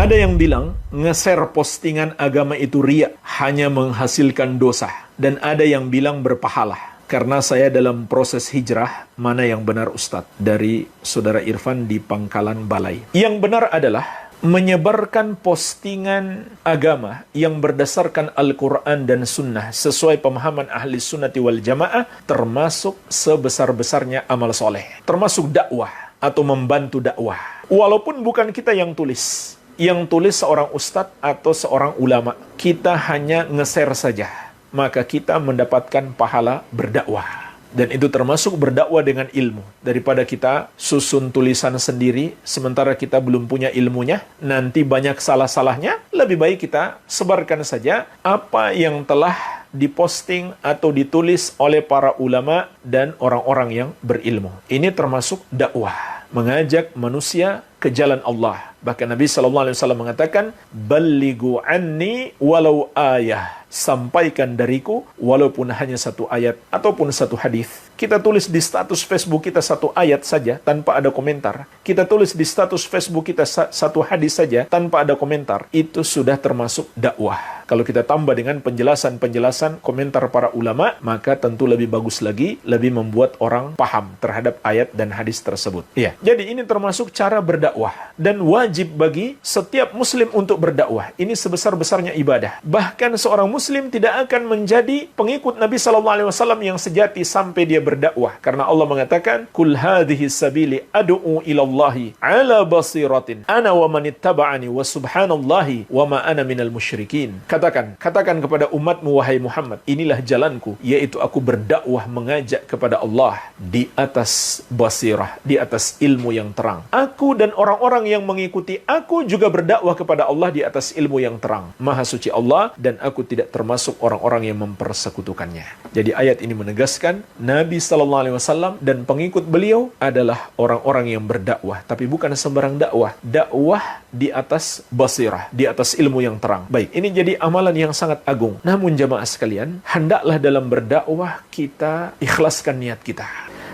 Ada yang bilang nge-share postingan agama itu riya, hanya menghasilkan dosa. Dan ada yang bilang berpahala. Karena saya dalam proses hijrah, mana yang benar Ustadz? Dari Saudara Irfan di Pangkalan Balai. Yang benar adalah menyebarkan postingan agama yang berdasarkan Al-Quran dan Sunnah sesuai pemahaman ahli sunnati wal jamaah termasuk sebesar-besarnya amal soleh. Termasuk dakwah atau membantu dakwah. Walaupun bukan kita yang tulis. Yang tulis seorang ustadz atau seorang ulama. Kita hanya nge-share saja. Maka kita mendapatkan pahala berdakwah. Dan itu termasuk berdakwah dengan ilmu. Daripada kita susun tulisan sendiri, sementara kita belum punya ilmunya, nanti banyak salah-salahnya, lebih baik kita sebarkan saja apa yang telah diposting atau ditulis oleh para ulama dan orang-orang yang berilmu. Ini termasuk dakwah. Mengajak manusia ke jalan Allah. Bahkan Nabi SAW mengatakan, "Ballighu anni walau ayah." Sampaikan dariku walaupun hanya satu ayat ataupun satu hadis. Kita tulis di status Facebook kita satu ayat saja tanpa ada komentar. Kita tulis di status Facebook kita satu hadis saja tanpa ada komentar. Itu sudah termasuk dakwah. Kalau kita tambah dengan penjelasan-penjelasan komentar para ulama, maka tentu lebih bagus lagi, lebih membuat orang paham terhadap ayat dan hadis tersebut. Iya. Jadi ini termasuk cara berdakwah dan wajib bagi setiap muslim untuk berdakwah. Ini sebesar-besarnya ibadah. Bahkan seorang muslim tidak akan menjadi pengikut Nabi SAW yang sejati sampai dia berdakwah. Karena Allah mengatakan, "Kul hadhihi sabili ad'u ilallahi ala basiratin ana wa manittaba'ani wa subhanallahi wa ma ana minal musyrikin." Katakan kepada umatmu, wahai Muhammad, inilah jalanku, yaitu aku berdakwah mengajak kepada Allah di atas basirah, di atas ilmu yang terang. Aku dan orang-orang yang mengikuti aku juga berdakwah kepada Allah di atas ilmu yang terang. Maha suci Allah, dan aku tidak termasuk orang-orang yang mempersekutukannya. Jadi ayat ini menegaskan Nabi SAW dan pengikut beliau adalah orang-orang yang berdakwah, tapi bukan sembarang dakwah. Dakwah di atas basirah, di atas ilmu yang terang. Baik, ini jadi amalan yang sangat agung. Namun jamaah sekalian, hendaklah dalam berdakwah kita ikhlaskan niat kita.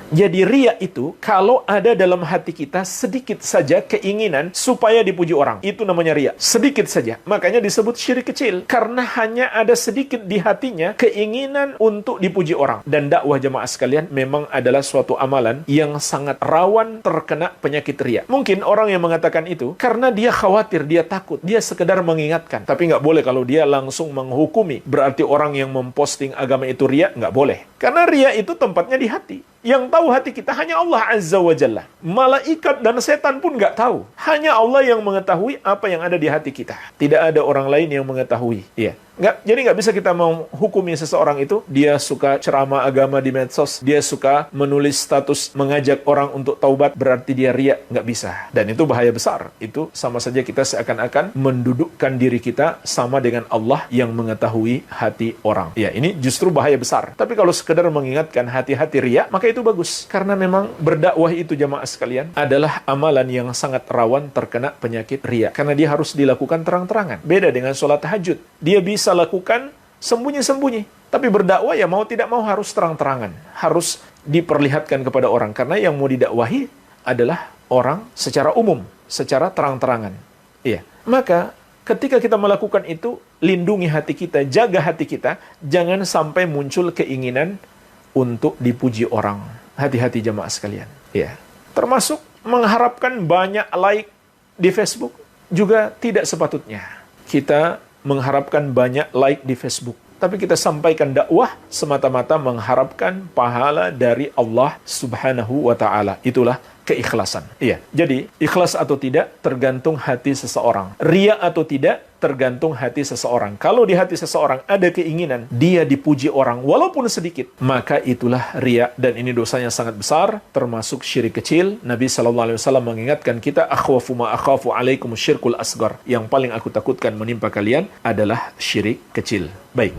Jadi riya itu kalau ada dalam hati kita sedikit saja keinginan supaya dipuji orang, itu namanya riya. Sedikit saja. Makanya disebut syirik kecil. Karena hanya ada sedikit di hatinya keinginan untuk dipuji orang. Dan dakwah jemaah sekalian memang adalah suatu amalan yang sangat rawan terkena penyakit riya. Mungkin orang yang mengatakan itu karena dia khawatir, dia takut, dia sekedar mengingatkan. Tapi nggak boleh kalau dia langsung menghukumi. Berarti orang yang memposting agama itu riya, nggak boleh. Karena riya itu tempatnya di hati. Yang tahu hati kita hanya Allah Azza wa Jalla. Malaikat dan setan pun nggak tahu. Hanya Allah yang mengetahui apa yang ada di hati kita. Tidak ada orang lain yang mengetahui. Iya. Jadi nggak bisa kita menghukumi seseorang itu, dia suka ceramah agama di medsos, dia suka menulis status mengajak orang untuk taubat, berarti dia riya. Nggak bisa. Dan itu bahaya besar. Itu sama saja kita seakan-akan mendudukkan diri kita sama dengan Allah yang mengetahui hati orang. Ya, ini justru bahaya besar. Tapi kalau sekedar mengingatkan hati-hati riya, maka itu bagus. Karena memang berdakwah itu jamaah sekalian adalah amalan yang sangat rawan terkena penyakit riya. Karena dia harus dilakukan terang-terangan. Beda dengan sholat tahajud. Dia bisa lakukan sembunyi-sembunyi. Tapi berdakwah ya mau tidak mau harus terang-terangan. Harus diperlihatkan kepada orang. Karena yang mau didakwahi adalah orang secara umum. Secara terang-terangan. Iya. Maka ketika kita melakukan itu, lindungi hati kita, jaga hati kita. Jangan sampai muncul keinginan untuk dipuji orang. Hati-hati jemaah sekalian. Iya. Termasuk mengharapkan banyak like di Facebook. Juga tidak sepatutnya. Kita mengharapkan banyak like di Facebook. Tapi kita sampaikan dakwah semata-mata mengharapkan pahala dari Allah Subhanahu wa Ta'ala. Itulah keikhlasan. Iya. Jadi, ikhlas atau tidak tergantung hati seseorang. Riya atau tidak tergantung hati seseorang. Kalau di hati seseorang ada keinginan dia dipuji orang walaupun sedikit, maka itulah riya, dan ini dosanya sangat besar, termasuk syirik kecil. Nabi SAW mengingatkan kita, akhwafu ma akhafu alaikum syirkul asgar. Yang paling aku takutkan menimpa kalian adalah syirik kecil. Baik.